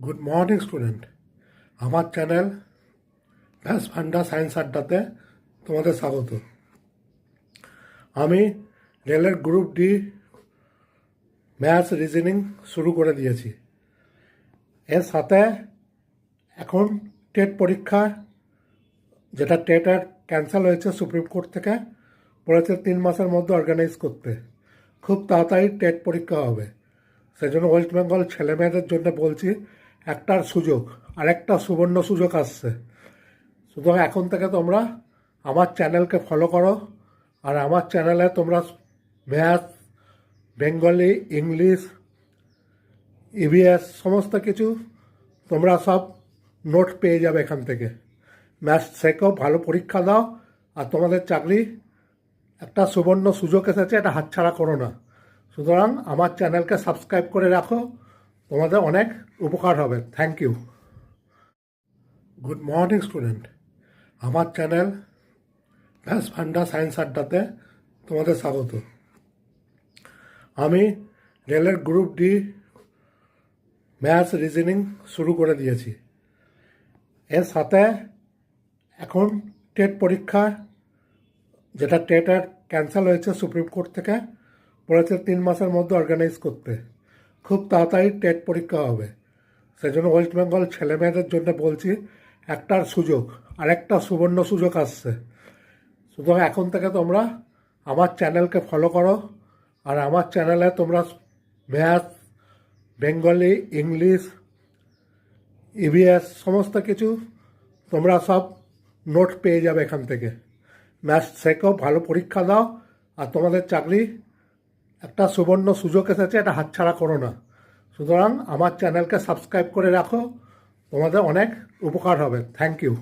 Good morning student. আমার channel ভ্যাস funda science আড্ডাতে তোমাদের স্বাগত। আমি রেলের গ্রুপ ডি ম্যাথস রিজনিং শুরু করে দিয়েছি। এর সাথে এখন টেট পরীক্ষা, যেটা টেটের ক্যান্সেল হয়েছে সুপ্রিম কোর্ট থেকে, বলেছে 3 মাসের মধ্যে অর্গানাইজ করতে। খুব তাড়াতাড়ি টেট পরীক্ষা হবে। সেই জন্য ওয়েস্ট বেঙ্গল ছেলেমেয়েদের জন্য বলছি, একটার সুযোগ, আরেকটা সুবর্ণ সুযোগ আসছে। সুতরাং এখন থেকে তোমরা আমার চ্যানেলকে ফলো করো, আর আমার চ্যানেলে তোমরা ম্যাথ, বেঙ্গলি, ইংলিশ, ইভিএস সমস্ত কিছু তোমরা সব নোট পেয়ে যাবে এখান থেকে। ম্যাথ শেখো, ভালো পরীক্ষা দাও, আর তোমাদের চাকরি একটা সুবর্ণ সুযোগ এসেছে, এটা হাতছাড়া করো না। সুতরাং আমার চ্যানেলকে সাবস্ক্রাইব করে রাখো, তোমাদের অনেক উপকার হবে। Thank you. Good morning student. আমার চ্যানেল ভ্যাস ফান্ডা সায়েন্স আড্ডাতে তোমাদের স্বাগত। আমি রেলের গ্রুপ ডি ম্যাথস রিজনিং শুরু করে দিয়েছি। এর সাথে এখন টেট পরীক্ষা, যেটা টেটের ক্যান্সেল হয়েছে সুপ্রিম কোর্ট থেকে, বলেছে 3 মাসের মধ্যে অর্গানাইজ করতে। খুব তাড়াতাড়ি টেট পরীক্ষা হবে। সেই জন্য ওয়েস্ট বেঙ্গল ছেলেমেয়েদের জন্য বলছি, একটার সুযোগ, আরেকটা সুবর্ণ সুযোগ আসছে। সুতরাং এখন থেকে তোমরা আমার চ্যানেলকে ফলো করো, আর আমার চ্যানেলে তোমরা ম্যাথ, বেঙ্গলি, ইংলিশ, ইভিএস সমস্ত কিছু তোমরা সব নোট পেয়ে যাবে এখান থেকে। ম্যাথ শেখো, ভালো পরীক্ষা দাও, আর তোমাদের চাকরি একটা সুবর্ণ সুযোগ এসেছে, এটা হাতছাড়া করো না। সুতরাং আমার চ্যানেলকে সাবস্ক্রাইব করে রাখো, তোমাদের অনেক উপকার হবে। Thank you.